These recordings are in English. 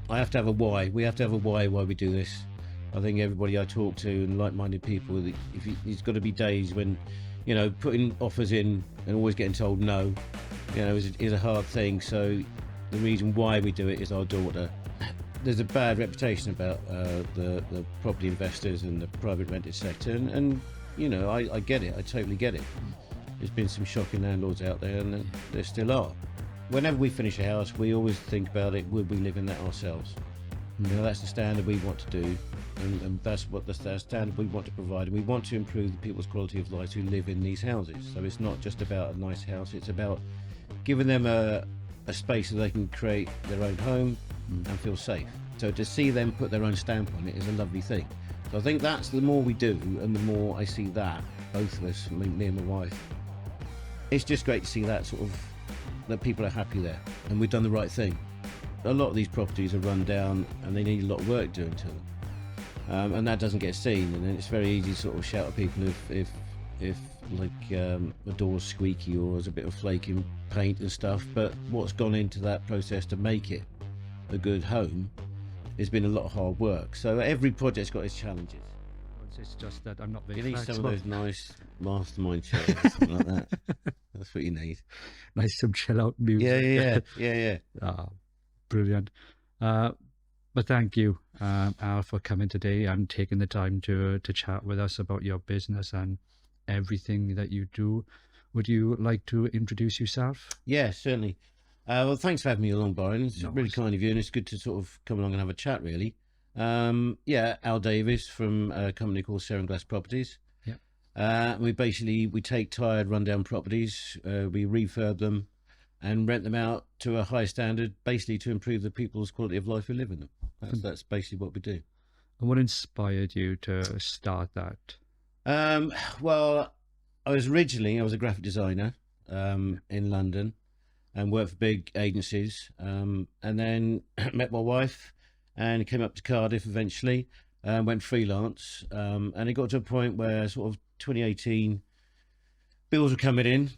I have to have a why. We have to have a why we do this. I think everybody I talk to and like-minded people, there's got to be days when, putting offers in and always getting told no, is a hard thing. So the reason why we do it is our daughter. There's a bad reputation about the property investors and the private rented sector, and I get it. I totally get it. There's been some shocking landlords out there, and there still are. Whenever we finish a house, we always think about it, would we live in that ourselves? That's the standard we want to do, and that's what the standard we want to provide. And we want to improve the people's quality of life who live in these houses. So it's not just about a nice house, it's about giving them a space so they can create their own home and feel safe. So to see them put their own stamp on it is a lovely thing. So I think that's the more we do, and the more I see that, both of us, me and my wife, it's just great to see that that people are happy there, and we've done the right thing. A lot of these properties are run down and they need a lot of work doing to them, and that doesn't get seen, and then it's very easy to sort of shout at people if like a door's squeaky or there's a bit of flaking paint and stuff. But what's gone into that process to make it a good home has been a lot of hard work. So every project's got its challenges. It's just that I'm not very You need flexible. some of those nice mastermind chairs, something like that. That's what you need. Nice some chill out music. Yeah. Brilliant. But thank you, Al, for coming today and taking the time to chat with us about your business and everything that you do. Would you like to introduce yourself? Yeah, certainly. Well, thanks for having me along, Byron. It's No really worries. kind of you, and it's good to sort of come along and have a chat, really. Al Davis from a company called Seren Glas Properties. We take tired, rundown properties, we refurb them and rent them out to a high standard, basically to improve the people's quality of life who live in them. That's basically what we do. And what inspired you to start that? Well, I was a graphic designer in London and worked for big agencies, and then met my wife and came up to Cardiff eventually, went freelance, and it got to a point where sort of 2018, bills were coming in,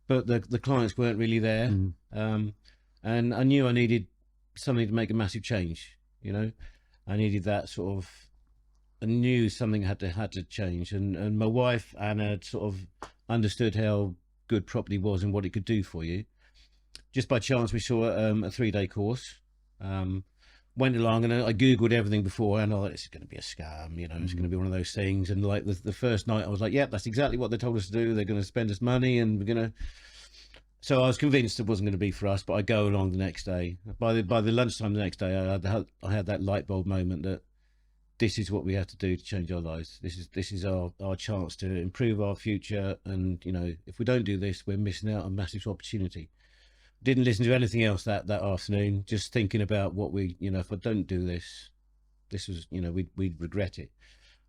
but the clients weren't really there. And I knew I needed something to make a massive change. I needed that sort of, I knew something had to change, and my wife Anna sort of understood how good property was and what it could do for you. Just by chance, we saw a 3-day course. Went along and I googled everything before, and I thought, it's going to be a scam, it's going to be one of those things. And like the first night I was like, yeah, that's exactly what they told us to do. They're going to spend us money, and we're going to. So I was convinced it wasn't going to be for us, but I go along the next day. By the lunchtime the next day, I had that light bulb moment that this is what we have to do to change our lives. This is our chance to improve our future, and if we don't do this, we're missing out on massive opportunity. Didn't listen to anything else that afternoon, just thinking about what if I don't do this was, we'd regret it.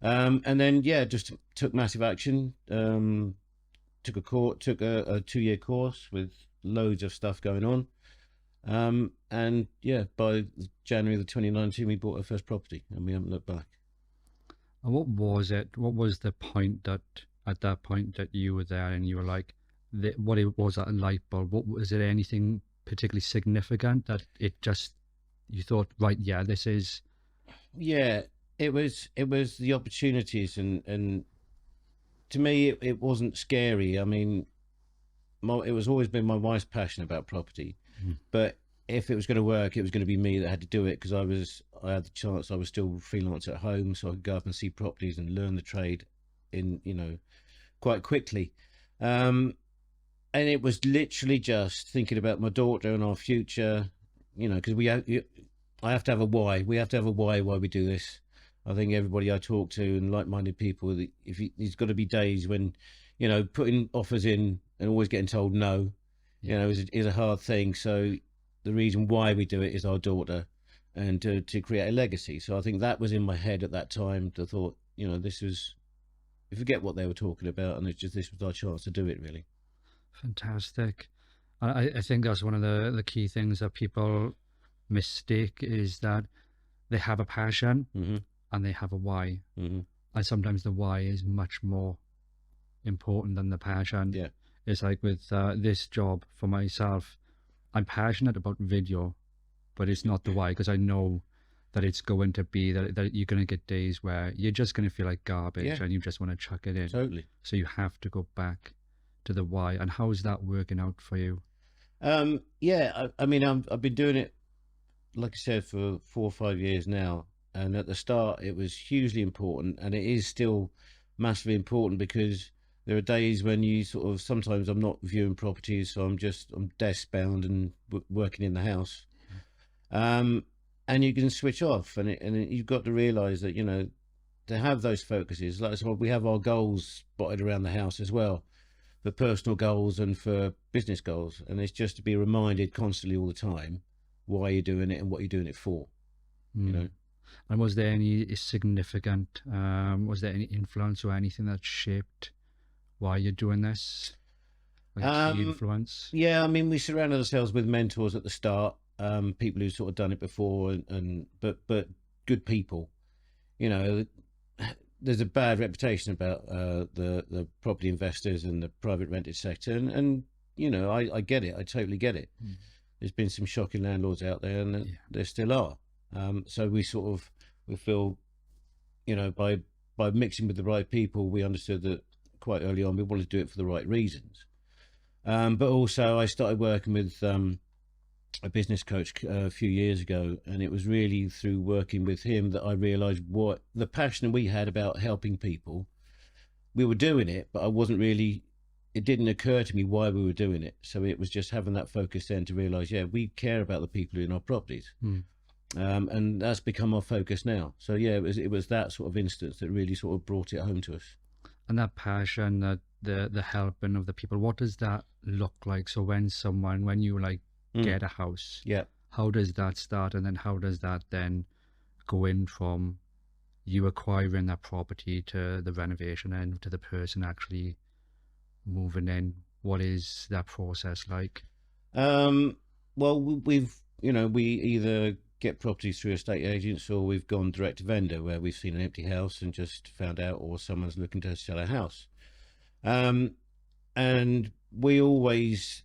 And then, just took massive action, took a 2-year course with loads of stuff going on. And by January 2019, we bought our first property and we haven't looked back. And what was it? What was the point at that point that you were there and you were like, what it was that light bulb? What was it? Anything particularly significant that you thought, right, yeah, this is? Yeah, it was the opportunities, and to me it wasn't scary. I mean, it was always been my wife's passion about property, but if it was going to work, it was going to be me that had to do it, because I had the chance. I was still freelance at home, so I could go up and see properties and learn the trade in quite quickly. And it was literally just thinking about my daughter and our future, because I have to have a why. We have to have a why we do this. I think everybody I talk to and like-minded people, there's got to be days when, putting offers in and always getting told no, is a hard thing. So the reason why we do it is our daughter, and to create a legacy. So I think that was in my head at that time. I thought, this was, you forget what they were talking about, and this was our chance to do it, really. Fantastic. I think that's one of the key things that people mistake, is that they have a passion and they have a why. And sometimes the why is much more important than the passion. Yeah. It's like with this job for myself, I'm passionate about video but it's not the why, because I know that it's going to be that you're going to get days where you're just going to feel like garbage Yeah. and you just want to chuck it in. Totally. So you have to go back to the why. And how's that working out for you? Yeah, I mean, I've been doing it, like I said, for 4 or 5 years now. And at the start, it was hugely important, and it is still massively important, because there are days when you sort of, sometimes I'm not viewing properties, so I'm desk bound and working in the house. And you can switch off, and you've got to realize that, to have those focuses, like, so we have our goals spotted around the house as well, for personal goals and for business goals, and it's just to be reminded constantly all the time why you're doing it and what you're doing it for. And was there any significant was there any influence or anything that shaped why you're doing this, like key influence? Yeah, I mean, we surrounded ourselves with mentors at the start, people who sort of done it before, but good people. There's a bad reputation about the property investors and the private rented sector, and I get it. I totally get it. There's been some shocking landlords out there, and there still are. So we feel, by mixing with the right people, we understood that quite early on we wanted to do it for the right reasons. But also, I started working with a business coach a few years ago, and it was really through working with him that I realized what the passion we had about helping people. We were doing it, but it didn't occur to me why we were doing it. So it was just having that focus then to realize, we care about the people in our properties. And that's become our focus now. So it was that sort of instance that really sort of brought it home to us. And that passion, that the helping of the people, what does that look like? So when you like get a house, how does that start, and then how does that then go in from you acquiring that property to the renovation and to the person actually moving in? What is that process like? Well, we either get properties through estate agents, or we've gone direct to vendor, where we've seen an empty house and just found out, or someone's looking to sell a house. And we always,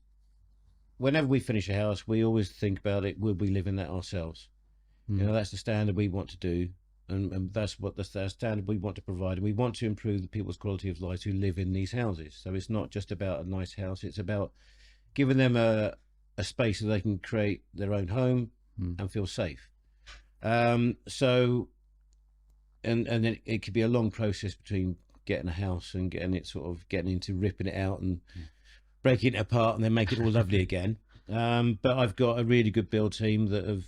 whenever we finish a house, we always think about it, will we live in that ourselves? That's the standard we want to do, and that's what the standard we want to provide. And we want to improve the people's quality of life who live in these houses. So it's not just about a nice house, it's about giving them a space so they can create their own home and feel safe. So and then it could be a long process between getting a house and getting into ripping it out and breaking it apart and then make it all lovely again. But I've got a really good build team that have,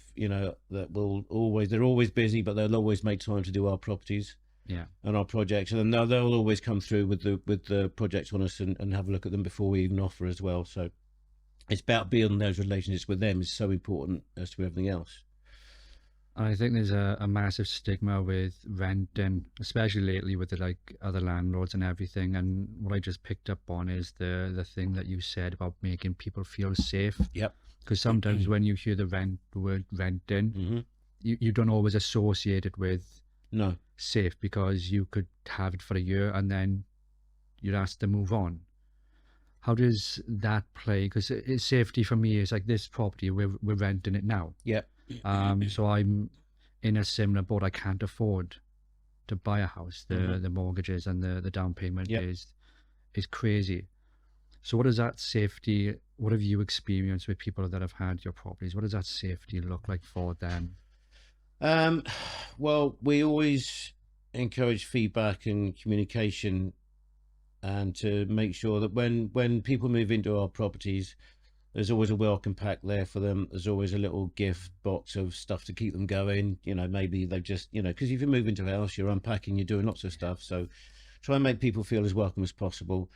they're always busy, but they'll always make time to do our properties and our projects, and they'll always come through with the projects on us and have a look at them before we even offer as well. So it's about building those relationships with them is so important as to everything else. I think there's a massive stigma with renting, especially lately with the like other landlords and everything. And what I just picked up on is the thing that you said about making people feel safe. Yep. Because sometimes when you hear the word renting, you don't always associate it with safe, because you could have it for a year and then you're asked to move on. How does that play? Because safety for me is like this property, we're renting it now. Yep. So I'm in a similar boat. I can't afford to buy a house. The mortgages and the down payment is crazy. So what does that safety, what have you experienced with people that have had your properties? What does that safety look like for them? Well, we always encourage feedback and communication, and to make sure that when people move into our properties, there's always a welcome pack there for them. There's always a little gift box of stuff to keep them going. Maybe they've just, because if you move into a house, you're unpacking, you're doing lots of stuff. So try and make people feel as welcome as possible.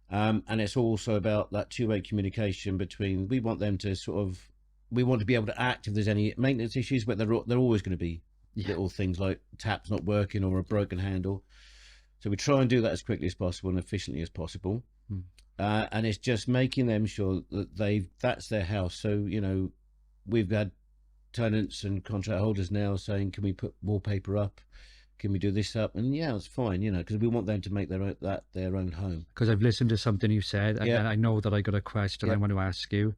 And it's also about that two-way communication between, we want them to we want to be able to act if there's any maintenance issues, but they're always going to be little things like taps not working or a broken handle. So we try and do that as quickly as possible and efficiently as possible. And it's just making them sure that that's their house. So, we've had tenants and contract holders now saying, can we put wallpaper up? Can we do this up? And it's fine, because we want them to make their own home. Because I've listened to something you said, and I know that I got a question I want to ask you.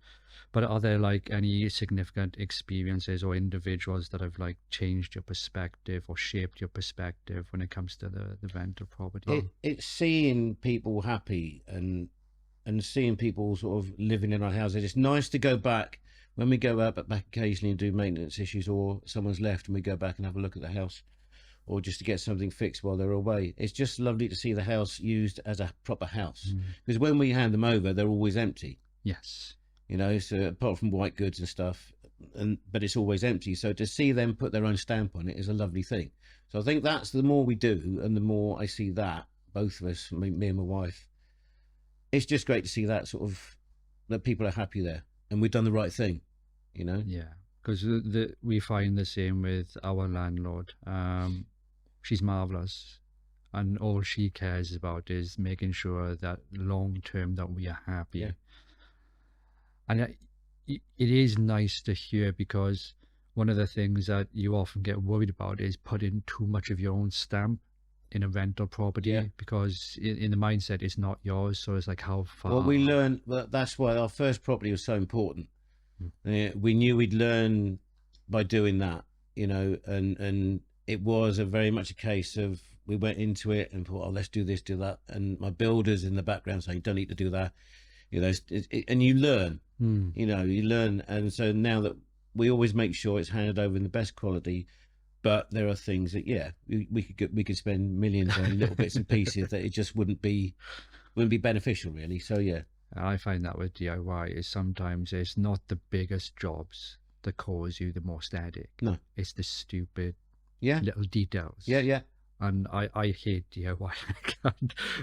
But are there like any significant experiences or individuals that have like changed your perspective or shaped your perspective when it comes to the rental property? It's seeing people happy and seeing people sort of living in our houses. It's nice to go back when we go out back occasionally and do maintenance issues, or someone's left and we go back and have a look at the house, or just to get something fixed while they're away. It's just lovely to see the house used as a proper house, because when we hand them over, they're always empty. Yes. You know, so apart from white goods and stuff, but it's always empty. So to see them put their own stamp on it is a lovely thing. So I think that's the more we do, and the more I see that, both of us, me and my wife, it's just great to see that sort of, that people are happy there and we've done the right thing, you know? Yeah, because we find the same with our landlord. She's marvelous, and all she cares about is making sure that long term that we are happy. Yeah. And it is nice to hear, because one of the things that you often get worried about is putting too much of your own stamp in a rental property, Yeah. because in the mindset it's not yours. So it's like, how far? Well, we learned, that's why our first property was so important. We knew we'd learn by doing that, you know, and it was a very much a case of, we went into it and thought, oh, let's do this, do that. And my builder's in the background saying, don't need to do that. You know, and you learn, you know, you learn. And so now that we always make sure it's handed over in the best quality, but there are things that, yeah, we could spend millions on little bits and pieces that it just wouldn't be beneficial really. So yeah. I find that with DIY is sometimes it's not the biggest jobs that cause you the most headache. No, it's the stupid yeah little details. Yeah. And I hate DIY.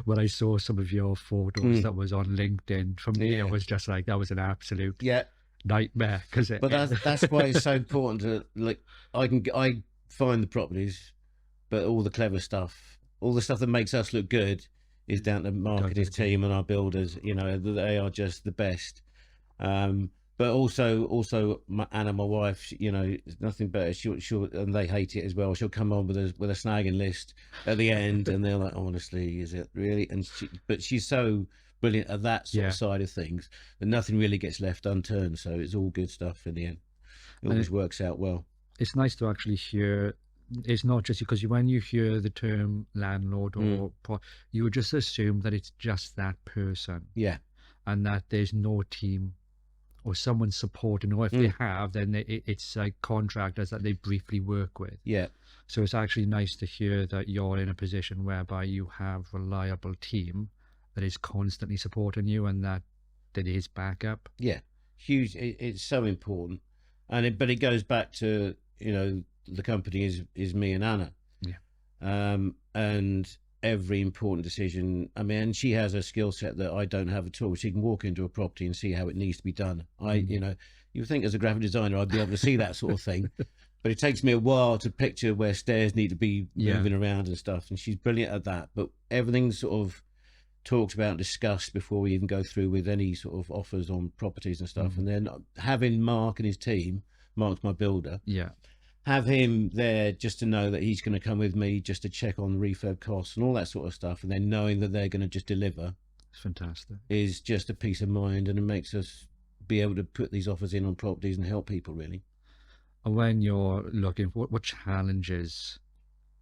When I saw some of your photos that was on LinkedIn, for me it was just like, that was an absolute nightmare. But that's why it's so important to, like, I find the properties, but all the clever stuff, all the stuff that makes us look good, is down to marketing team and our builders. You know, they are just the best. But also Anna, my wife, you know, nothing better. She'll and they hate it as well. She'll come on with a snagging list at the end, and they're like, honestly, is it really? And but she's so brilliant at that sort of side of things that nothing really gets left unturned. So it's all good stuff in the end. It always works out well. It's nice to actually hear. It's not just because when you hear the term landlord or you would just assume that it's just that person. Yeah. And that there's no team or someone supporting, or if they have, then it's like contractors that they briefly work with. Yeah. So it's actually nice to hear that you're in a position whereby you have a reliable team that is constantly supporting you, and that is backup. Yeah. Huge. It's so important. But it goes back to, you know, the company is me and Anna. Yeah. And every important decision, I mean, and she has a skill set that I don't have at all. She can walk into a property and see how it needs to be done. You know, you think as a graphic designer I'd be able to see that sort of thing, but it takes me a while to picture where stairs need to be moving around and stuff, and she's brilliant at that. But everything's sort of talked about and discussed before we even go through with any sort of offers on properties and stuff. And then having Mark and his team, Mark's my builder, have him there just to know that he's going to come with me just to check on refurb costs and all that sort of stuff, and then knowing that they're going to just deliver, it's fantastic, is just a peace of mind, and it makes us be able to put these offers in on properties and help people really. And when you're looking, what challenges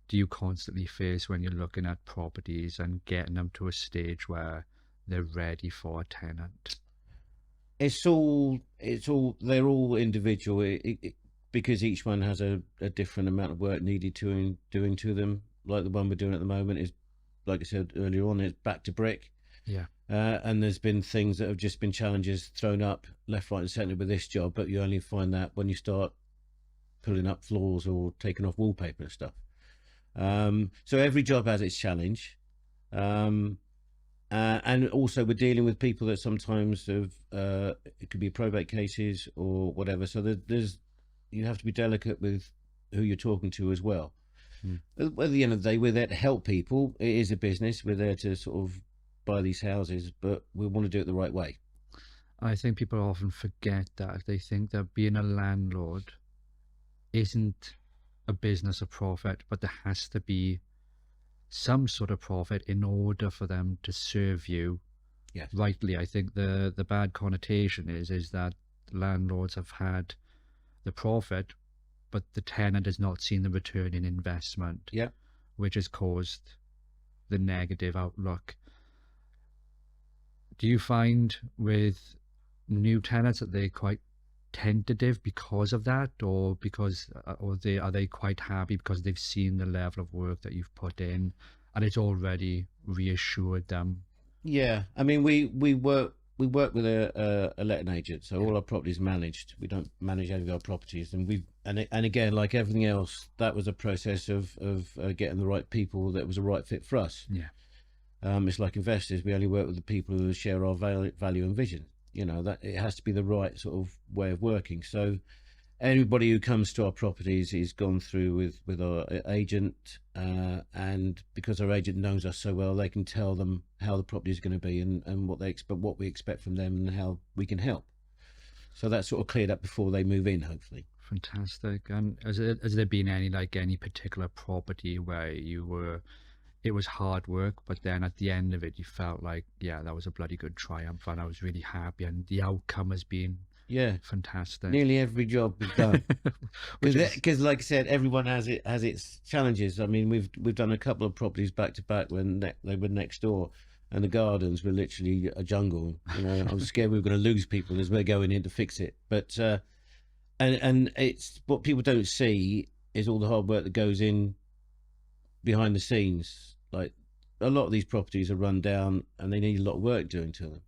do you constantly face when you're looking at properties and getting them to a stage where they're ready for a tenant? It's all they're all individual. Because each one has a different amount of work needed doing to them. Like the one we're doing at the moment is, like I said earlier on, it's back to brick. Yeah. And there's been things that have just been challenges thrown up left, right and centre with this job, but you only find that when you start pulling up floors or taking off wallpaper and stuff. So every job has its challenge. And also we're dealing with people that sometimes have, it could be probate cases or whatever. So you have to be delicate with who you're talking to as well. At the end of the day, we're there to help people. It is a business. We're there to sort of buy these houses, but we want to do it the right way. I think people often forget that. They think that being a landlord isn't a business of profit, but there has to be some sort of profit in order for them to serve you rightly. I think the bad connotation is that landlords have had the profit, but the tenant has not seen the return in investment, Yeah. which has caused the negative outlook. Do you find with new tenants that they're quite tentative because of that, or are they quite happy because they've seen the level of work that you've put in and it's already reassured them? Yeah, I mean, we work with a letting agent, so Yeah. all our properties managed. We don't manage any of our properties, and and again, like everything else, that was a process of getting the right people that was a right fit for us. Yeah. It's like investors; we only work with the people who share our value and vision. You know, that it has to be the right sort of way of working. So anybody who comes to our properties is gone through with our agent, and because our agent knows us so well, they can tell them how the property is going to be and what they expect, what we expect from them, and how we can help. So that's sort of cleared up before they move in, hopefully. Fantastic. And has there been any particular property where it was hard work, but then at the end of it, you felt like, yeah, that was a bloody good triumph, and I was really happy, and the outcome has been Yeah, fantastic. nearly every job we've done. Which is, Because, like I said, everyone has its challenges. I mean, we've done a couple of properties back to back when they were next door, and the gardens were literally a jungle. You know, I was scared we were going to lose people as we're going in to fix it. But and it's what people don't see is all the hard work that goes in behind the scenes. Like a lot of these properties are run down and they need a lot of work doing to them,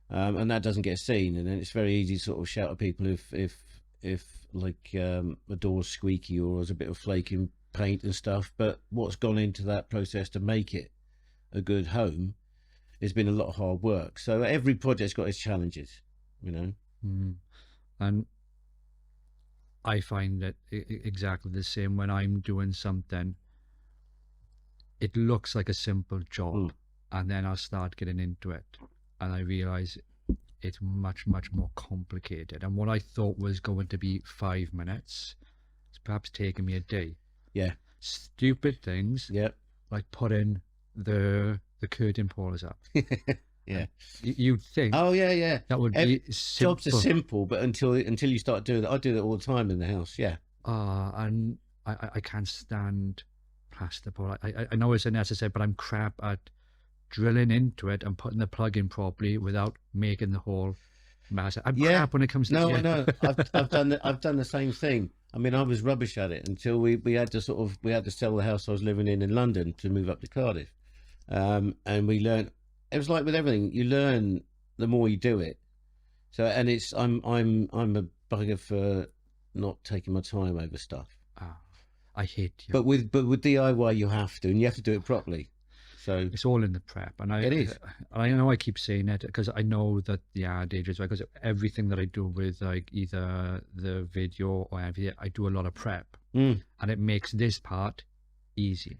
and that doesn't get seen. And then it's very easy to sort of shout at people if like a door's squeaky or there's a bit of flake in paint and stuff. But what's gone into that process to make it a good home has been a lot of hard work. So every project's got its challenges, you know. and I find that exactly the same when I'm doing something. It looks like a simple job, and then I'll start getting into it, and I realize it's much, much more complicated. And what I thought was going to be 5 minutes, it's perhaps taking me a day. Yeah. Stupid things, Yeah. like putting the curtain pullers up. Yeah. You'd think, oh yeah, that would be simple. Jobs are simple, but until you start doing it, I do that all the time in the house. Yeah. And I can't stand plaster pour. I know it's unnecessary, but I'm crap at drilling into it and putting the plug in properly without making the hole massive. I'm crap when it comes to no. I've done the same thing. I mean, I was rubbish at it until we had to sell the house I was living in London to move up to Cardiff, and we learned. It was like with everything, you learn the more you do it. So, and I'm a bugger for not taking my time over stuff. I hate you. But with DIY, you have to, and you have to do it properly. So it's all in the prep, and it is. I know I keep saying it because I know that the adage is right, because everything that I do with like either the video or everything, I do a lot of prep, and it makes this part easy.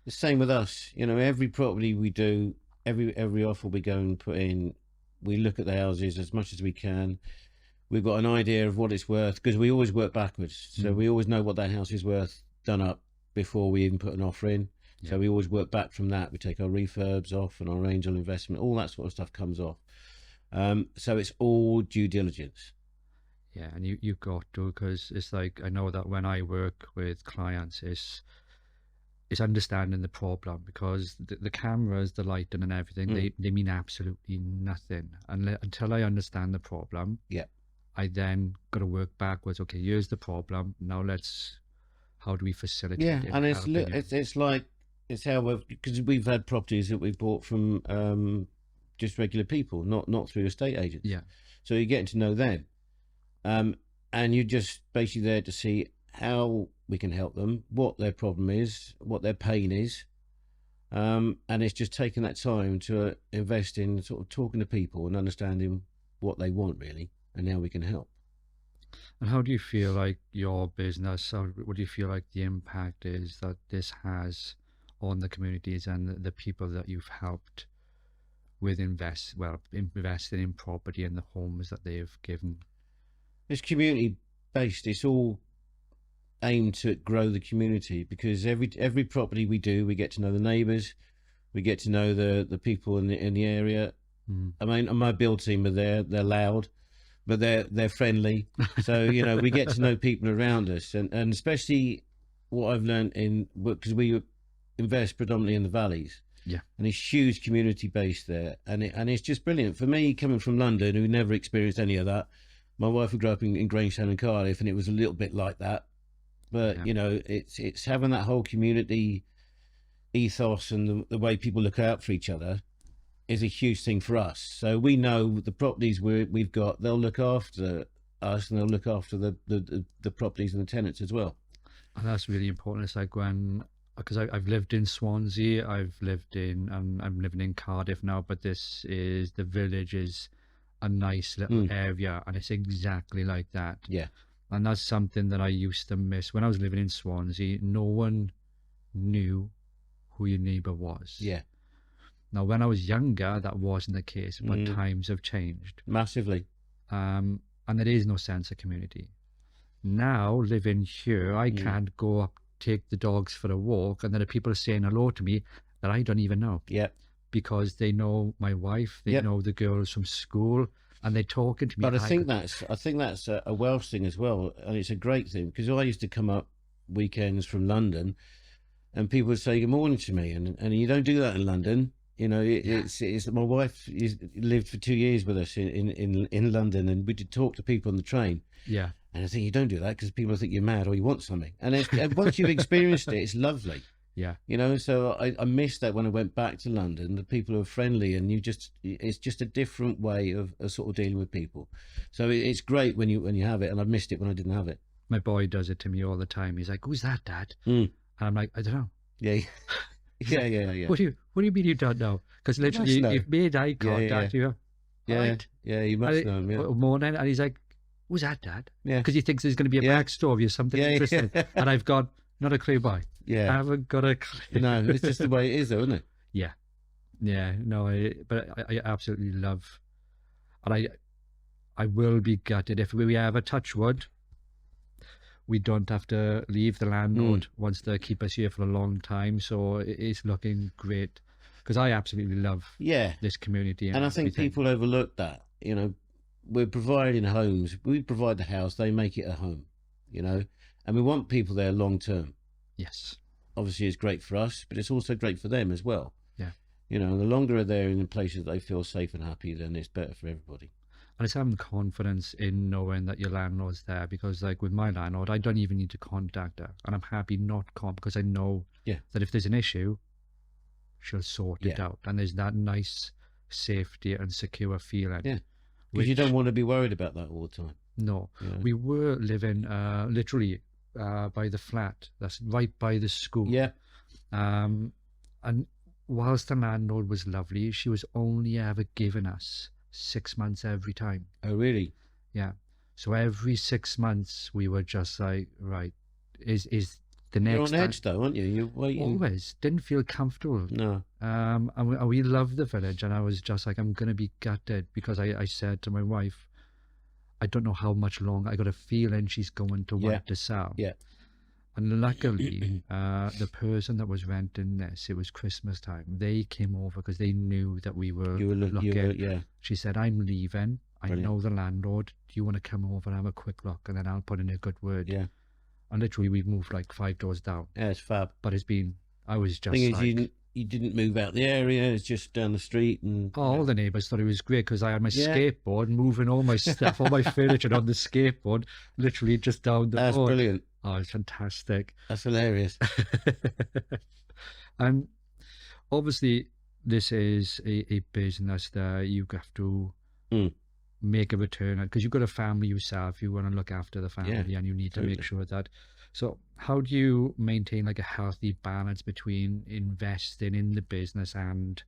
The same with us. You know, every property we do, every offer we go and put in, we look at the houses as much as we can. We've got an idea of what it's worth because we always work backwards. So we always know what that house is worth done up before we even put an offer in. Yeah. So we always work back from that. We take our refurbs off and our angel investment, all that sort of stuff comes off. So it's all due diligence. Yeah, and you got to, because it's like, I know that when I work with clients, it's understanding the problem, because the cameras, the lighting and everything, they mean absolutely nothing until I understand the problem. Yeah. I then got to work backwards. Okay, here's the problem. Now how do we facilitate it? Yeah, and it's how because we've had properties that we've bought from just regular people, not through estate agents. Yeah. So you're getting to know them, and you're just basically there to see how we can help them, what their problem is, what their pain is, and it's just taking that time to invest in sort of talking to people and understanding what they want really, and how we can help. And how do you feel like your business, or what do you feel like the impact is that this has on the communities and the people that you've helped with investing in property and the homes that they've given? It's community based. It's all aimed to grow the community, because every property we do, we get to know the neighbours, we get to know the people in the area. I mean, my build team are there. They're loud. but they're friendly. So you know, we get to know people around us, and especially what I've learned because we invest predominantly in the valleys. Yeah. And it's huge community base there, and it's just brilliant for me coming from London, who never experienced any of that. My wife grew up in Grangetown and Cardiff, and it was a little bit like that. But Yeah. you know, it's having that whole community ethos and the way people look out for each other is a huge thing for us. So we know the properties we've got, they'll look after us, and they'll look after the properties and the tenants as well. And that's really important. It's like because I've lived in Swansea, I'm living in Cardiff now, but the village is a nice little area, and it's exactly like that. Yeah. And that's something that I used to miss when I was living in Swansea. No one knew who your neighbour was. Yeah. Now, when I was younger, that wasn't the case, but times have changed massively. And there is no sense of community. Now, living here, I can't go up, take the dogs for a walk, and there are people saying hello to me that I don't even know. Yeah. Because they know my wife, they know the girls from school, and they're talking to me. But I think that's a Welsh thing as well, and it's a great thing, because I used to come up weekends from London, and people would say good morning to me, and you don't do that in London. You know, it's my wife lived for 2 years with us in London, and we did talk to people on the train. Yeah. And I think you don't do that because people think you're mad or you want something. And once you've experienced it, it's lovely. Yeah. You know, so I missed that when I went back to London. The people are friendly, and it's just a different way of sort of dealing with people. So it's great when you have it, and I missed it when I didn't have it. My boy does it to me all the time. He's like, "Who's that, Dad?" And I'm like, "I don't know." Yeah. Yeah. What do you mean you don't know? Because literally, you've made eye contact. Yeah. Right? Yeah, you must know him. Yeah. Morning, and he's like, "Who's that, Dad?" Yeah. Because he thinks there's going to be a backstory or something interesting, and I've got not a clue why. Yeah. I haven't got a clue. No, it's just the way it is, though, isn't it? Yeah. No, but I absolutely love, and I will be gutted if we ever touch wood. We don't have to leave the landlord wants to keep us here for a long time, so it's looking great because I absolutely love this community. And I think people overlook that. You know, we're providing homes, we provide the house, they make it a home, you know, and we want people there long term. Yes. Obviously it's great for us, but it's also great for them as well. Yeah. You know, the longer they're in places that they feel safe and happy, then it's better for everybody. And it's having confidence in knowing that your landlord's there, because like with my landlord, I don't even need to contact her, and I'm happy not because I know that if there's an issue, she'll sort it out, and there's that nice safety and secure feeling. Yeah, because you don't want to be worried about that all the time. No, we were living literally by the flat that's right by the school. Yeah. And whilst the landlord was lovely, she was only ever giving us 6 months every time. Oh, really? Yeah. So every 6 months we were just like, right, is the next... You're on edge though, aren't you? You're waiting. Always. Didn't feel comfortable. No. And we loved the village, and I was just like, I'm going to be gutted, because I said to my wife, I don't know how much longer. I got a feeling she's going to want to sell. Yeah. And luckily, the person that was renting this, it was Christmas time. They came over because they knew that we were looking. She said, I'm leaving. Brilliant. I know the landlord. Do you want to come over and have a quick look? And then I'll put in a good word. Yeah. And literally, we've moved like 5 doors down. Yeah, it's fab. But it's been, I was just thing like... is, you didn't move out the area. It's just down the street. And all the neighbours thought it was great because I had my skateboard, moving all my stuff, all my furniture on the skateboard, literally just down the road. That's brilliant. Oh, it's fantastic. That's hilarious. And obviously, this is a business that you have to make a return on, because you've got a family yourself. You want to look after the family, and you need to make sure that. So how do you maintain like a healthy balance between investing in the business and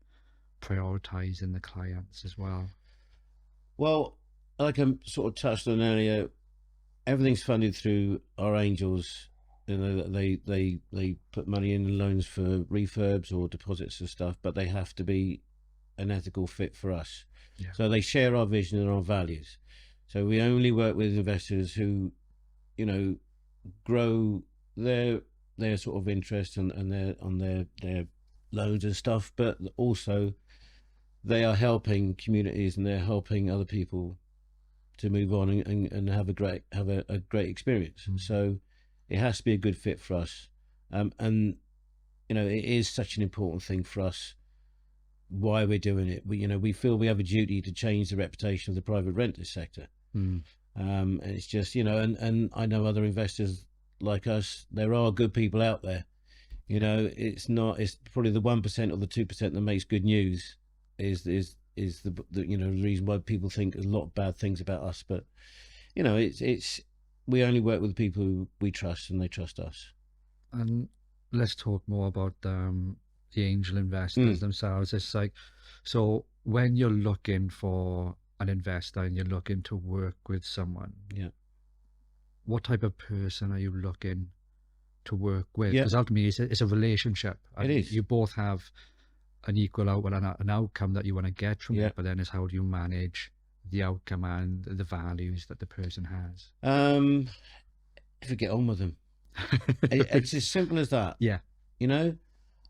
prioritizing the clients as well? Well, like I sort of touched on earlier, everything's funded through our angels. You know, they put money in loans for refurbs or deposits and stuff, but they have to be an ethical fit for us. Yeah. So they share our vision and our values. So we only work with investors who, you know, grow their sort of interest and their loans and stuff, but also they are helping communities and they're helping other people to move on and have a great experience. So it has to be a good fit for us, and you know, it is such an important thing for us why we're doing it. We feel we have a duty to change the reputation of the private renter sector. And it's just, and I know other investors like us, there are good people out there. It's probably the 1% or the 2% that makes good news is the reason why people think a lot of bad things about us. But it's we only work with people who we trust and they trust us. And let's talk more about the angel investors themselves. It's like, so when you're looking for an investor and you're looking to work with someone, what type of person are you looking to work with? Because ultimately it's a relationship. It is. You both have an equal outcome, an outcome that you want to get from it, but then it's how do you manage the outcome and the values that the person has? If you get on with them. It's as simple as that. Yeah.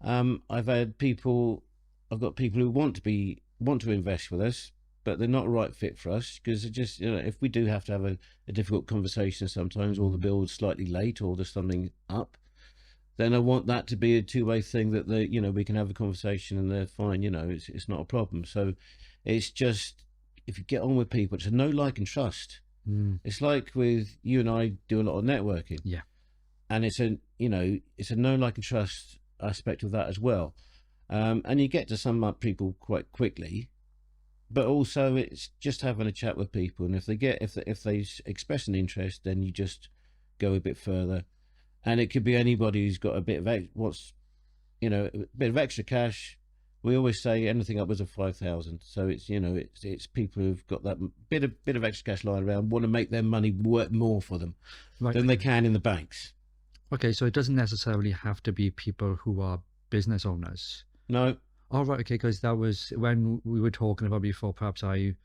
I've got people who want to invest with us, but they're not a right fit for us because just, if we do have to have a difficult conversation sometimes, or the bill's slightly late or there's something up, then I want that to be a two-way thing that we can have a conversation and they're fine. It's not a problem. So it's just, if you get on with people, it's a know, like, and trust. It's like with you and I do a lot of networking. Yeah. And it's a know, like, and trust aspect of that as well. And you get to sum up people quite quickly, but also it's just having a chat with people. And if they express an interest, then you just go a bit further. And it could be anybody who's got a bit of extra cash. We always say anything upwards of 5,000. So it's people who've got that bit of extra cash lying around, want to make their money work more for them than they can in the banks. Okay, so it doesn't necessarily have to be people who are business owners. No. Oh, right, okay, because that was when we were talking about before. Perhaps I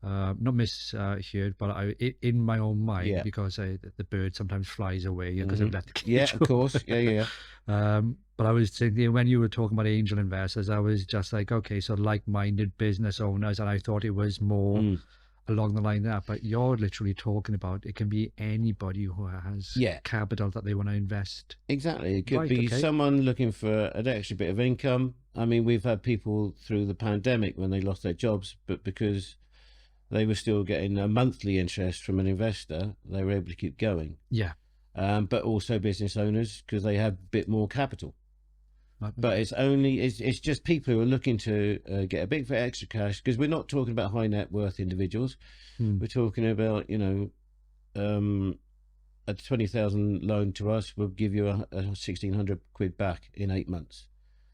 not misheard, but in my own mind, because the bird sometimes flies away because I've let the cage. Yeah, of course. Yeah. But I was thinking when you were talking about angel investors, I was just like, okay, so like-minded business owners, and I thought it was more along the line of that. But you're literally talking about it can be anybody who has capital that they want to invest. Exactly. It could be someone looking for an extra bit of income. I mean, we've had people through the pandemic when they lost their jobs, but because they were still getting a monthly interest from an investor, they were able to keep going. Yeah. But also business owners, because they have a bit more capital. But it's just people who are looking to get a bit of extra cash, because we're not talking about high net worth individuals. We're talking about, a 20,000 loan to us will give you a 1,600 quid back in 8 months.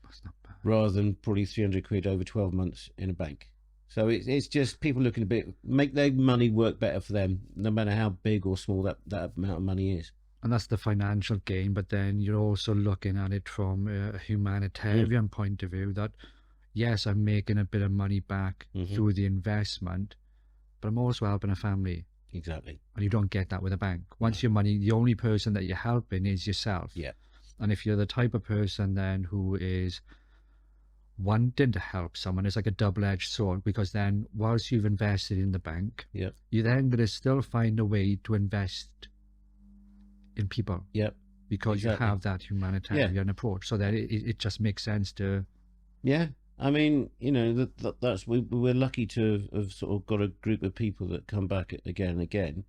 That's not bad. Rather than probably 300 quid over 12 months in a bank. So it's just people looking to make their money work better for them, no matter how big or small that amount of money is. And that's the financial gain, but then you're also looking at it from a humanitarian point of view, that yes, I'm making a bit of money back through the investment, but I'm also helping a family. Exactly. And you don't get that with a bank. Once your money, the only person that you're helping is yourself. Yeah. And if you're the type of person then who is wanting to help someone, it's like a double-edged sword, because then whilst you've invested in the bank, you're then going to still find a way to invest in people. Yep. Because you have that humanitarian approach. So that it just makes sense to. Yeah. I mean, that's we're lucky to have sort of got a group of people that come back again and again,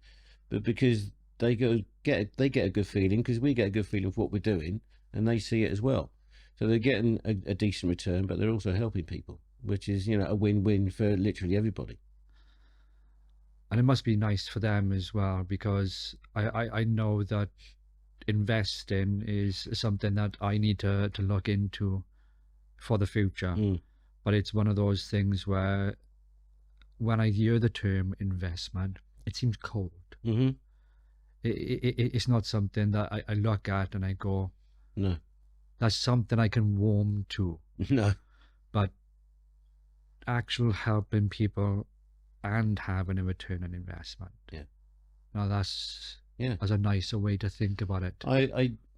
but because they get a good feeling, because we get a good feeling of what we're doing, and they see it as well. So they're getting a decent return, but they're also helping people, which is, a win-win for literally everybody. And it must be nice for them as well, because I know that investing is something that I need to look into for the future. But it's one of those things where when I hear the term investment, it seems cold. It's not something that I look at and I go, no, that's something I can warm to. No. But actual helping people and having a return on investment. Yeah. Now that's a nicer way to think about it.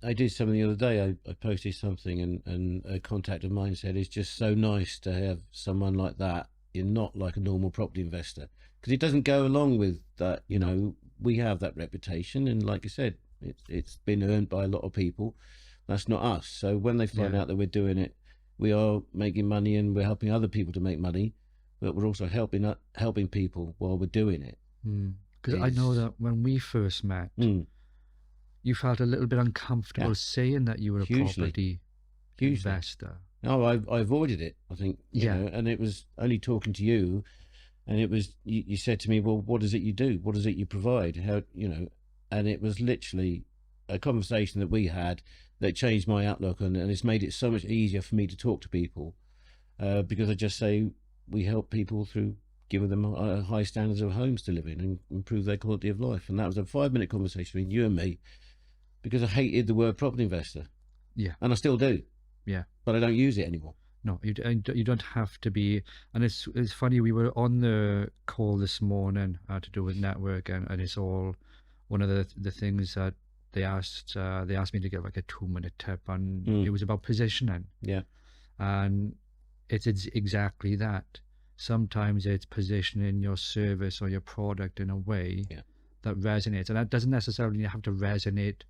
I did something the other day. I posted something, and a contact of mine said it's just so nice to have someone like that. You're not like a normal property investor. because it doesn't go along with that. You know, we have that reputation, and like I said, it's been earned by a lot of people. That's not us. So when they find Yeah. out that we're doing it, we are making money and we're helping other people to make money, but we're also helping people while we're doing it. Because I know that when we first met, you felt a little bit uncomfortable saying that you were a property investor. No, I avoided it. I think, you know, and it was only talking to you, and it was you said to me, well, what is it you do? What is it you provide? How, you know, and it was literally a conversation that we had that changed my outlook, and it's made it so much easier for me to talk to people, because I just say we help people through giving them high standards of homes to live in and improve their quality of life. And that was a 5-minute conversation between you and me, because I hated the word property investor. Yeah. And I still do. Yeah. But I don't use it anymore. No, you don't have to be. And it's funny, we were on the call this morning to do with network, and it's all one of the things that they asked me to give like a 2-minute tip, and it was about positioning. Yeah. And it's exactly that. Sometimes it's positioning your service or your product in a way that resonates, and that doesn't necessarily have to resonate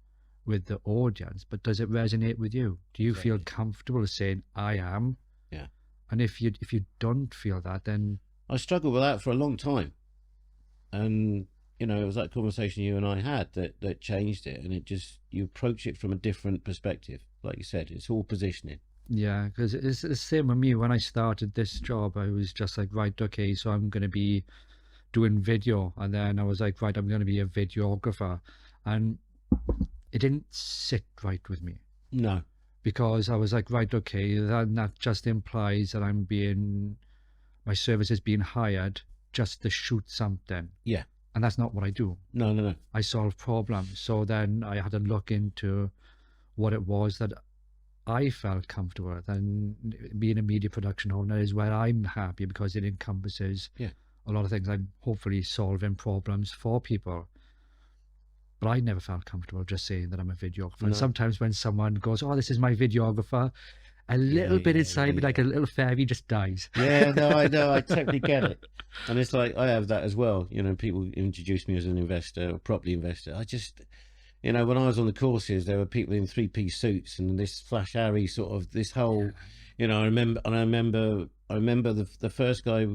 with the audience, but does it resonate with you? Do you feel comfortable saying I am? Yeah. And if you don't feel that, then I struggled with that for a long time, and you know, it was that conversation you and I had that changed it, and it just, you approach it from a different perspective. Like you said, it's all positioning. Yeah, because it's the same with me. When I started this job, I was just like, right, okay, so I'm going to be doing video, and then I was like, right, I'm going to be a videographer, and it didn't sit right with me. No. Because I was like, right, okay, that just implies that my service is being hired just to shoot something. Yeah. And that's not what I do. No. I solve problems. So then I had to look into what it was that I felt comfortable with, and being a media production owner is where I'm happy, because it encompasses a lot of things. I'm hopefully solving problems for people. But I never felt comfortable just saying that I'm a videographer. And sometimes when someone goes, oh, this is my videographer, a little bit inside me, like a little fairy, just dies. Yeah, no, I know. I totally get it. And it's like, I have that as well. You know, people introduce me as an investor, a property investor. I just, you know, when I was on the courses, there were people in 3-piece suits and this flash Harry sort of, this whole, you know, I remember the first guy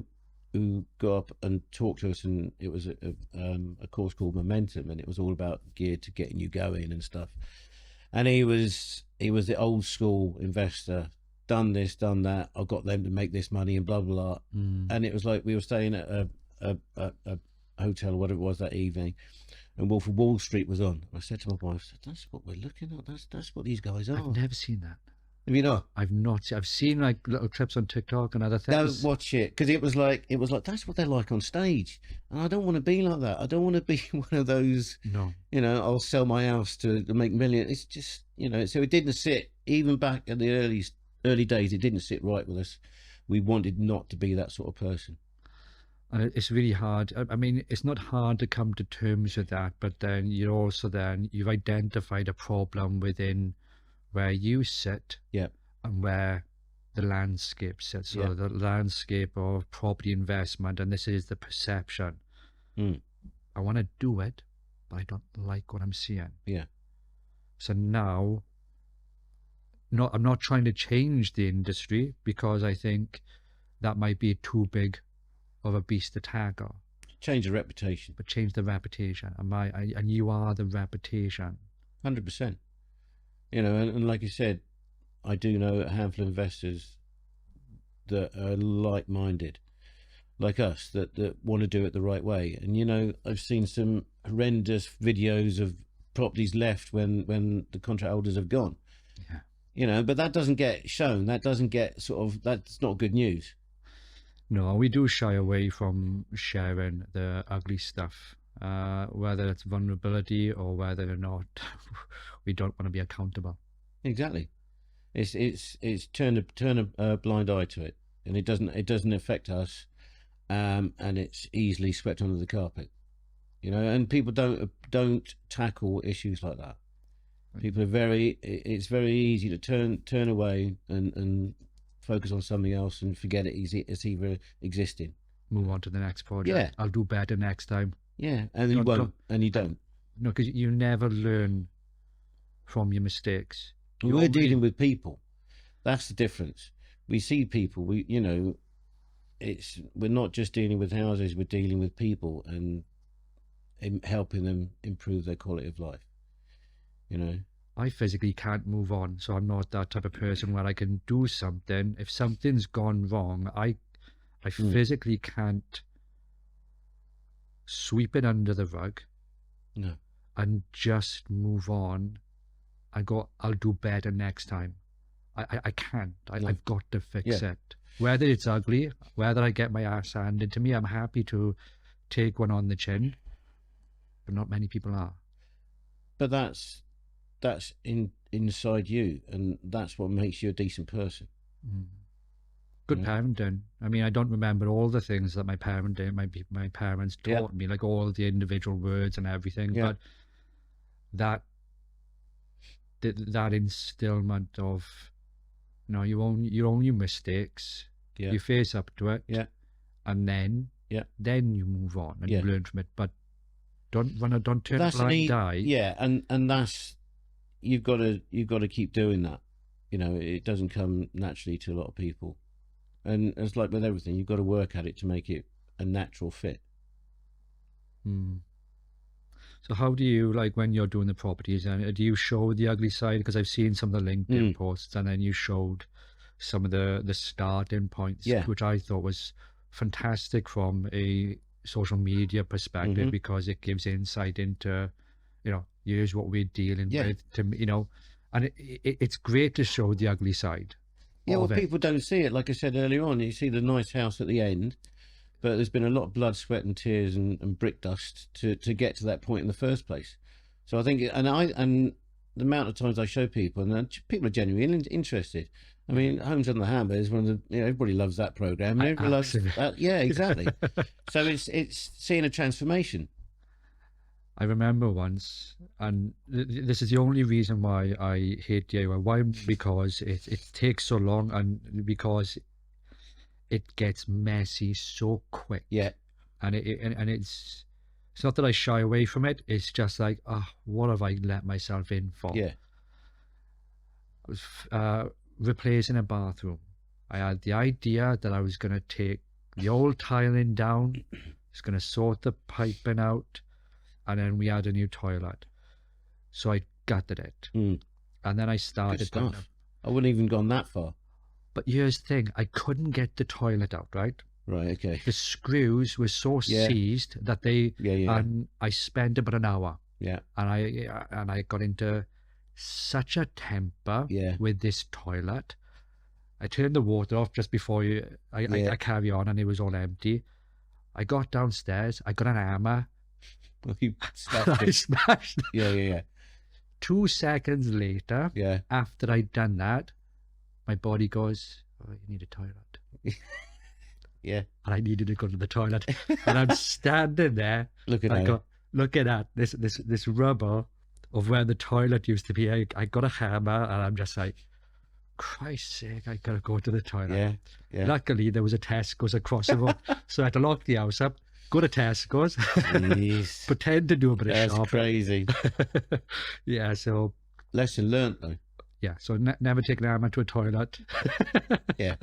who got up and talked to us, and it was a course called Momentum, and it was all about geared to getting you going and stuff. And he was the old school investor, done this, done that. I got them to make this money and blah blah blah. And it was like we were staying at a hotel or whatever it was that evening, and Wolf of Wall Street was on. I said to my wife, "That's what we're looking at. That's what these guys are." I've never seen that. Have you not? I've not. I've seen like little clips on TikTok and other things. Don't watch it, because it was like that's what they're like on stage, and I don't want to be like that. I don't want to be one of those. No. You know, I'll sell my house to make millions. It's just, you know. So it didn't sit, even back in the early days. It didn't sit right with us. We wanted not to be that sort of person. And it's really hard. I mean, it's not hard to come to terms with that, but then you've identified a problem within where you sit, and where the landscape sits. So the landscape of property investment, and this is the perception. I want to do it, but I don't like what I'm seeing. Yeah. So now, I'm not trying to change the industry, because I think that might be too big of a beast to tackle. Change the reputation. But change the reputation. And you are the reputation. 100%. You know, and like you said, I do know a handful of investors that are like-minded, like us, that want to do it the right way. And, you know, I've seen some horrendous videos of properties left when the contract holders have gone. Yeah. You know, but that doesn't get shown. That doesn't get that's not good news. No, we do shy away from sharing the ugly stuff, whether it's vulnerability or whether or not we don't want to be accountable. Exactly. It's turn a blind eye to it, and it doesn't affect us, and it's easily swept under the carpet. You know, and people don't tackle issues like that. People are it's very easy to turn away and focus on something else and forget it's even existing. move on to the next project. Yeah. I'll do better next time. Yeah, and you won't, and you don't. No, because you never learn from your mistakes. We're dealing with people. That's the difference. We see people. We're not just dealing with houses. We're dealing with people and helping them improve their quality of life. I physically can't move on, so I'm not that type of person where I can do something. If something's gone wrong, I physically can't sweep it under the rug. No. And just move on and go, I'll do better next time. I can't. I've got to fix it. Whether it's ugly, whether I get my ass handed to me, I'm happy to take one on the chin. But not many people are. But that's inside you, and that's what makes you a decent person. Good parenting. I mean, I don't remember all the things that my parents taught me, like all the individual words and everything. But that instillment of, you own your mistakes, you face up to it, and then you move on and you learn from it. But don't turn a blind eye. Yeah, and that's you've got to keep doing that. It doesn't come naturally to a lot of people. And it's like with everything, you've got to work at it to make it a natural fit. So how do you, like when you're doing the properties, and do you show the ugly side? Because I've seen some of the LinkedIn posts, and then you showed some of the starting points, which I thought was fantastic from a social media perspective, because it gives insight into, here's what we're dealing with, and it's great to show the ugly side. Yeah, well, people don't see it. Like I said earlier on, you see the nice house at the end, but there's been a lot of blood, sweat, and tears and brick dust to get to that point in the first place. So I think, and the amount of times I show people, and people are genuinely interested. I mean, Homes on the Hammer is one of the, everybody loves that program. And everybody loves that. Yeah, exactly. So it's seeing a transformation. I remember once, and this is the only reason why I hate DIY. Why? Because it takes so long, and because it gets messy so quick. Yeah. And it's not that I shy away from it. It's just like, what have I let myself in for? Yeah. I was replacing a bathroom. I had the idea that I was going to take the old tiling down, was going to sort the piping out, and then we had a new toilet. So I gutted it. And then I started. Good stuff. I wouldn't even gone that far. But here's the thing, I couldn't get the toilet out, right? Right, okay. The screws were so seized that they, and I spent about an hour. Yeah. And I got into such a temper with this toilet. I turned the water off just before I carry on, and it was all empty. I got downstairs, I got an hammer. Well, you smashed it. I smashed it. Yeah. 2 seconds later, after I'd done that, my body goes, you need a toilet. Yeah. And I needed to go to the toilet. And I'm standing there. Looking at this rubber of where the toilet used to be. I got a hammer, and I'm just like, Christ's sake, I gotta go to the toilet. Yeah. Luckily, there was a Tesco's across the road. So I had to lock the house up, go to Tesco's, pretend to do a bit of shopping. That's crazy. Yeah, so. Lesson learnt, though. Yeah, so never take an hammer to a toilet. Yeah.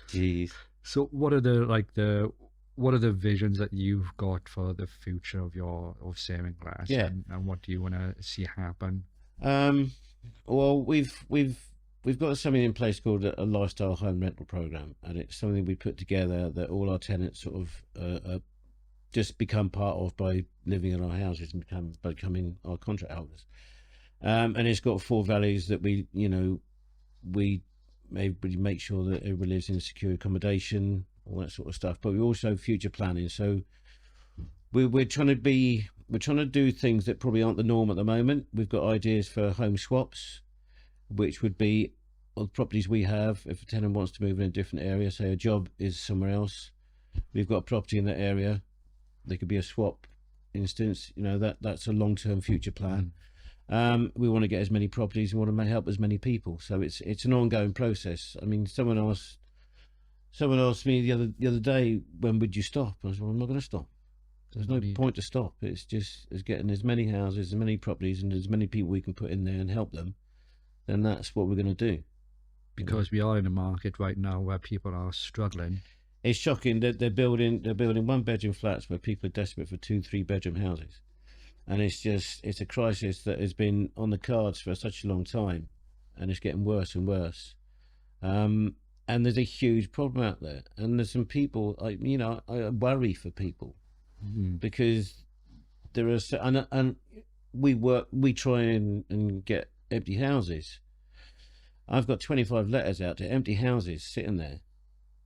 Jeez. So what are the visions that you've got for the future of Seren Glas? Yeah. And what do you want to see happen? Well, we've got something in place called a lifestyle home rental program, and it's something we put together that all our tenants sort of just become part of by living in our houses and becoming our contract holders. And it's got 4 values that we make sure that everybody lives in secure accommodation, all that sort of stuff. But we also future planning. So we're trying to do things that probably aren't the norm at the moment. We've got ideas for home swaps, which would be the properties we have. If a tenant wants to move in a different area, say a job is somewhere else, we've got a property in that area. There could be a swap instance. That's a long-term future plan. We want to get as many properties. We want to help as many people. So it's an ongoing process. I mean, someone asked Someone asked me the other day, when would you stop? I said, well, I'm not going to stop. There's no point to stop. It's just as getting as many houses, as many properties, and as many people we can put in there and help them. Then that's what we're going to do. Because we are in a market right now where people are struggling. It's shocking that they're building 1-bedroom flats where people are desperate for 2-3-bedroom houses, and it's a crisis that has been on the cards for such a long time, and it's getting worse and worse. And there's a huge problem out there, and there's some people, I worry for people because there are, and we try and get empty houses. I've got 25 letters out to empty houses sitting there,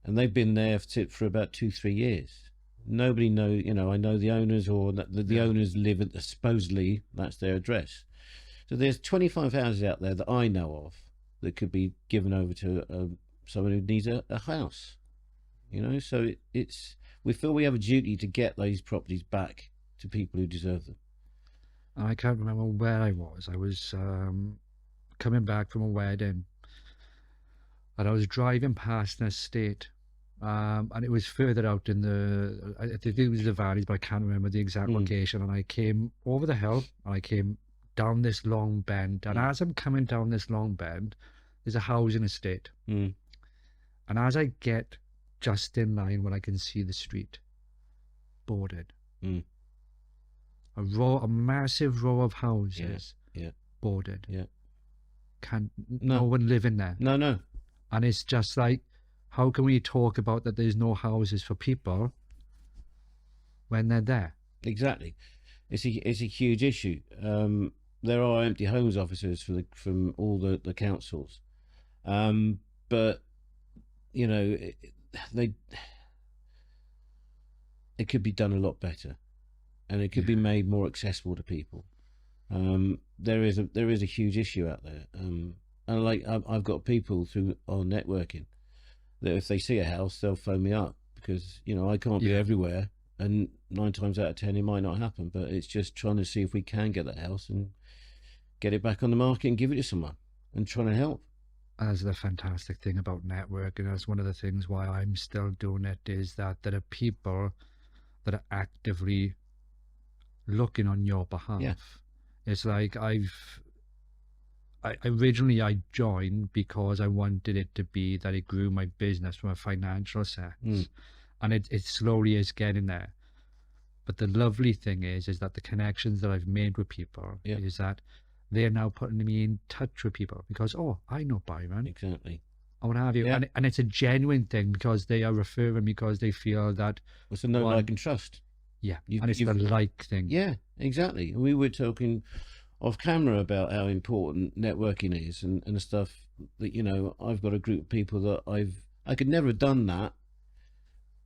and they've been there for about 2-3 years. Nobody knows, I know the owners, or the owners live at supposedly that's their address. So there's 25 houses out there that I know of that could be given over to someone who needs a house. So we feel we have a duty to get those properties back to people who deserve them. I can't remember where I was. I was coming back from a wedding, and I was driving past an estate, and it was further out in I think it was the valleys, but I can't remember the exact location. And I came over the hill, and I came down this long bend, and as I'm coming down this long bend, there's a housing estate, and as I get just in line where I can see the street, boarded, a massive row of houses, boarded, no one living there. No. And it's just like, how can we talk about that there's no houses for people when they're there? Exactly. It's a huge issue. There are empty homes officers from all the councils, but it could be done a lot better, and it could be made more accessible to people. There is a huge issue out there, and like I've got people through our networking that if they see a house, they'll phone me up, because I can't be everywhere, and 9 times out of 10 it might not happen. But it's just trying to see if we can get that house and get it back on the market and give it to someone, and trying to help. That's the fantastic thing about networking. That's one of the things why I'm still doing it, is that there are people that are actively looking on your behalf. Yeah. It's like originally I joined because I wanted it to be that it grew my business from a financial sense, and it slowly is getting there. But the lovely thing is that the connections that I've made with people is that they're now putting me in touch with people because, I know Byron. Exactly. I want to have you. Yeah. And it's a genuine thing, because they are referring because they feel that it's a know, like, and trust. Yeah. And it's the like thing. Yeah, exactly. We were talking off camera about how important networking is, and stuff that, I've got a group of people that I could never have done that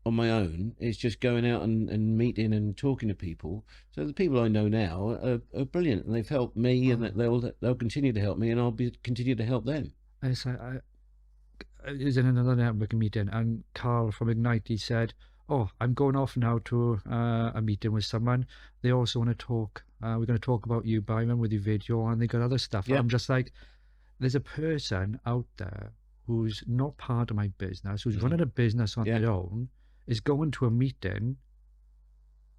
on my own. It's just going out and meeting and talking to people. So the people I know now are brilliant, and they've helped me, and they'll continue to help me, and I'll continue to help them. And it's like, I was in another networking meeting, and Carl from Ignite, he said, I'm going off now to a meeting with someone. They also want to talk. We're going to talk about you, Byron, with your video, and they got other stuff. Yeah. I'm just like, there's a person out there who's not part of my business, who's running a business on their own, is going to a meeting,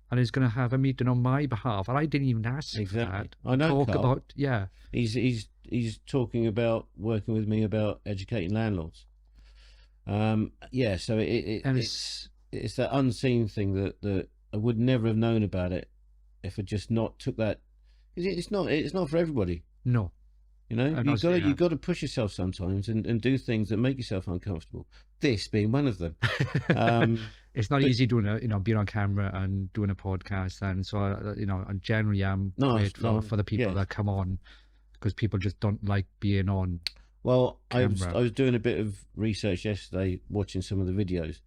and is going to have a meeting on my behalf, and I didn't even ask for that. I know. Talk Carl. about He's talking about working with me about educating landlords. So it's that unseen thing that I would never have known about it if I just not took that. It's not for everybody. No. You've got to push yourself sometimes and do things that make yourself uncomfortable. This being one of them. It's not easy doing being on camera and doing a podcast, and so and generally I'm grateful for the people that come on, because people just don't like being on. Well, I was doing a bit of research yesterday, watching some of the videos,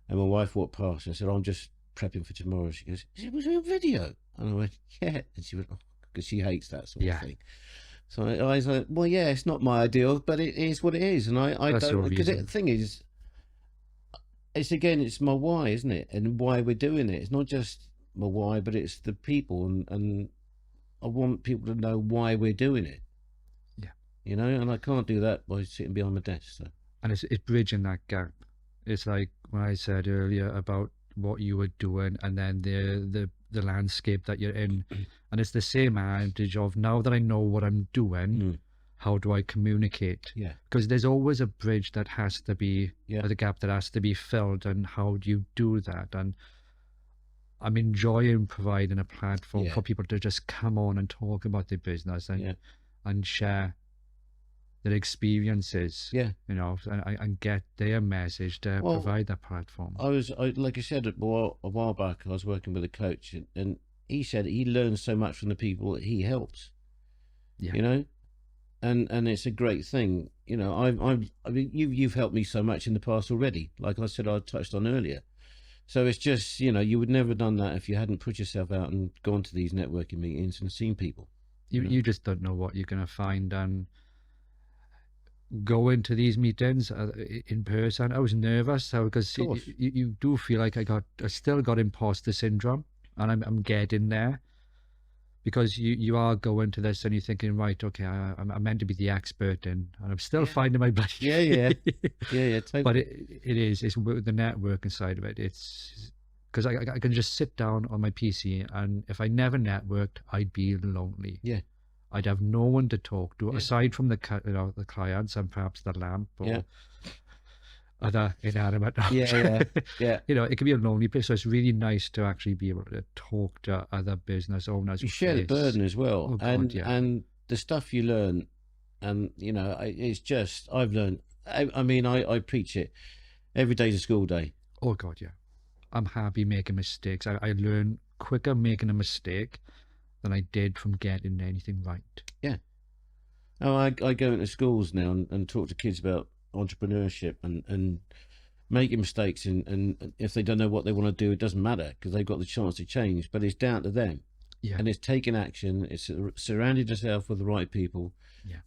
and my wife walked past and I said, I'm just prepping for tomorrow. She goes, "Is it was a video?" And I went, "Yeah," and she went, because she hates that sort of thing. So I was like, well, yeah, it's not my ideal, but it is what it is. And I don't, because the thing is, it's my why, isn't it? And why we're doing it. It's not just my why, but it's the people. And I want people to know why we're doing it. Yeah. And I can't do that by sitting behind my desk. So. And it's bridging that gap. It's like when I said earlier about what you were doing and then the landscape that you're in. And it's the same adage of, now that I know what I'm doing, how do I communicate? Yeah. Because there's always a bridge that has to be, Yeah. or the gap that has to be filled, and how do you do that? And I'm enjoying providing a platform Yeah. for people to just come on and talk about their business and share their experiences, Yeah. you know, and get their message to Well, provide that platform. Like I said, a while back, I was working with a coach, and he said he learns so much from the people that he helps. Yeah. You know, and it's a great thing. You know, I mean, you've helped me so much in the past already. Like I said, I touched on earlier. So it's just, you know, you would never have done that if you hadn't put yourself out and gone to these networking meetings and seen people. You just don't know what you're going to find. And go into these meetings in person, I was nervous because you do feel like I still got imposter syndrome, and I'm getting there, because you are going to this and you're thinking, right, okay, I'm meant to be the expert in, and I'm still finding my bloody yeah totally. But it's the networking side of it. It's because I can just sit down on my PC, and if I never networked, I'd be lonely. Yeah. I'd have no one to talk to aside from the clients and perhaps the lamp or other inanimate objects. Yeah. You know, it can be a lonely place. So it's really nice to actually be able to talk to other business owners. You share the burden as well. Oh, God, and the stuff you learn, and you know, it's just, I've learned. I mean, I preach it. Every day's a school day. Oh God, yeah. I'm happy making mistakes. I learn quicker making a mistake than I did from getting anything right. Yeah. Oh, I go into schools now and talk to kids about entrepreneurship and making mistakes, and if they don't know what they want to do, it doesn't matter, because they've got the chance to change, but it's down to them. Yeah. And it's taking action, it's surrounding yourself with the right people,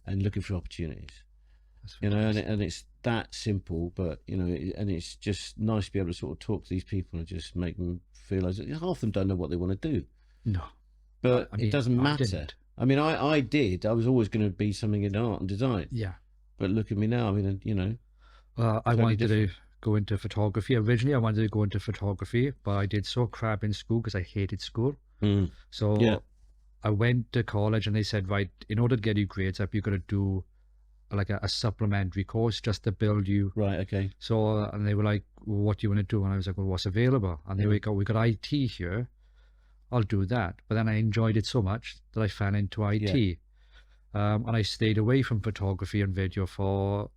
and looking for opportunities. You know, and it's that simple, but you know, and it's just nice to be able to sort of talk to these people and just make them feel as half of them don't know what they want to do. No. But it doesn't matter. I mean, I did. I was always going to be something in art and design. Yeah. But look at me now. I mean, you know. I wanted to go into photography. Originally, I wanted to go into photography, but I did so crap in school because I hated school. So I went to college, and they said, right, in order to get your grades up, you've got to do like a supplementary course just to build you. Right, okay. So, and they were like, well, what do you want to do? And I was like, well, what's available? And they were like, oh, we got IT here. I'll do that. But then I enjoyed it so much that I fell into IT. And I stayed away from photography and video for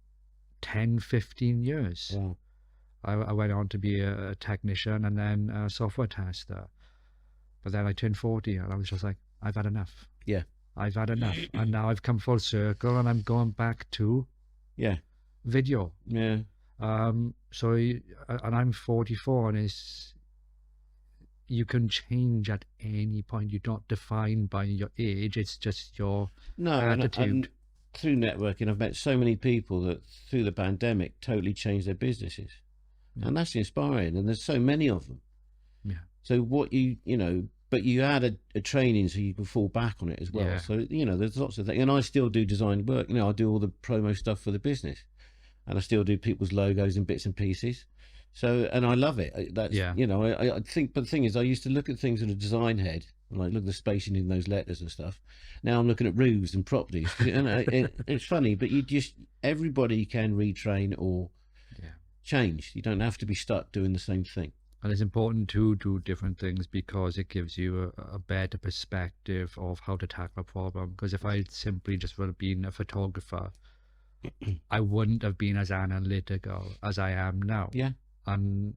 10, 15 years. Wow. I went on to be a technician and then a software tester. But then I turned 40 and I was just like, I've had enough. Yeah. I've had enough. And now I've come full circle and I'm going back to video. Yeah. So, and I'm 44, and you can change at any point. You're not defined by your age. It's just your attitude. And through networking, I've met so many people that through the pandemic totally changed their businesses. And that's inspiring. And there's so many of them. Yeah. So what you know, but you add a training so you can fall back on it as well. So, you know, there's lots of things. And I still do design work. You know, I do all the promo stuff for the business. And I still do people's logos and bits and pieces. So, and I love it. That's, you know, I think, but the thing is, I used to look at things with a design head, and like look at the spacing in those letters and stuff. Now I'm looking at roofs and properties. It's funny, but everybody can retrain or change. You don't have to be stuck doing the same thing. And it's important to do different things because it gives you a better perspective of how to tackle a problem. Because if I simply just would have been a photographer, I wouldn't have been as analytical as I am now. Yeah. And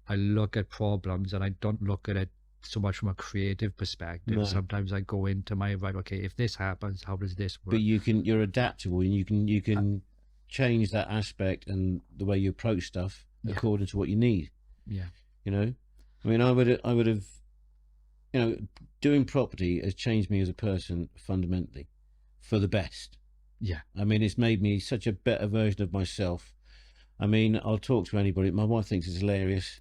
I look at problems and I don't look at it so much from a creative perspective. No. Sometimes I go into my, right, okay, if this happens, how does this work? But you're adaptable, and you can change that aspect and the way you approach stuff according to what you need. Yeah. You know, I mean, I would have, you know, doing property has changed me as a person fundamentally for the best. Yeah. I mean, it's made me such a better version of myself. I mean, I'll talk to anybody. My wife thinks it's hilarious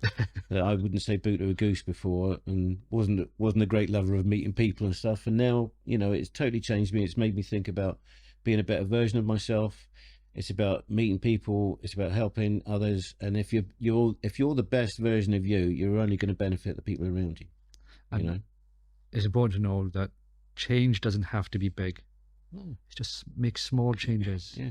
that I wouldn't say boot to a goose before, and wasn't a great lover of meeting people and stuff. And now, you know, it's totally changed me. It's made me think about being a better version of myself, It's about meeting people. It's about helping others. And if you're the best version of you, you're only going to benefit the people around you. And You know, it's important to know that change doesn't have to be big. no, It's just make small changes. yeah,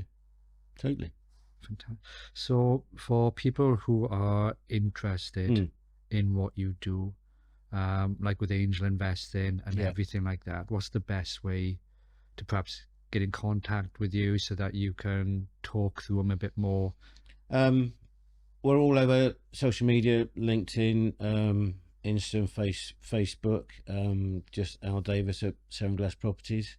totally. Fantastic. So for people who are interested in what you do, like with angel investing and everything like that, what's the best way to perhaps get in contact with you so that you can talk through them a bit more? We're all over social media, LinkedIn, Insta, and Facebook. Just Al Davis at Seren Glas Properties,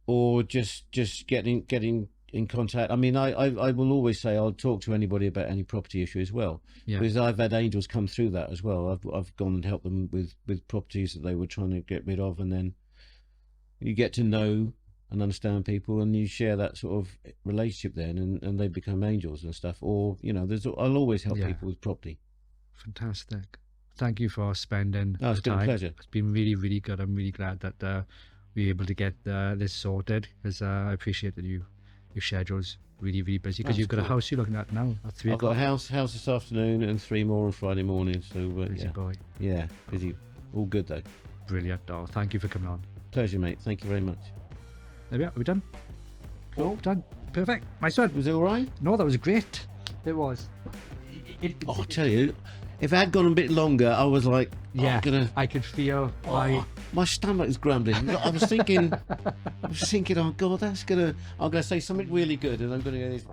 or just getting in contact. I mean, I will always say I'll talk to anybody about any property issue as well, because I've had angels come through that as well. I've gone and helped them with properties that they were trying to get rid of, and then you get to know and understand people, and you share that sort of relationship then, and they become angels and stuff. Or I'll always help people with property. Fantastic. Thank you for spending it's been time. a pleasure. It's been really, really good. I'm really glad that we were able to get this sorted, because I appreciate that your schedule's really, really busy, because you've got a house you're looking at now at 3 I've got o'clock. a house this afternoon and 3 more on Friday morning. So Busy boy. Yeah, busy. All good though. Brilliant. Oh, thank you for coming on. Pleasure, mate. Thank you very much. There we are. Are we done? Cool. Done. Perfect. Nice one. Was it all right? No, that was great. It was. I'll tell you, if it had gone a bit longer, I was like, I could feel my stomach is grumbling. I was thinking, oh God, I'm gonna say something really good, and I'm gonna go this.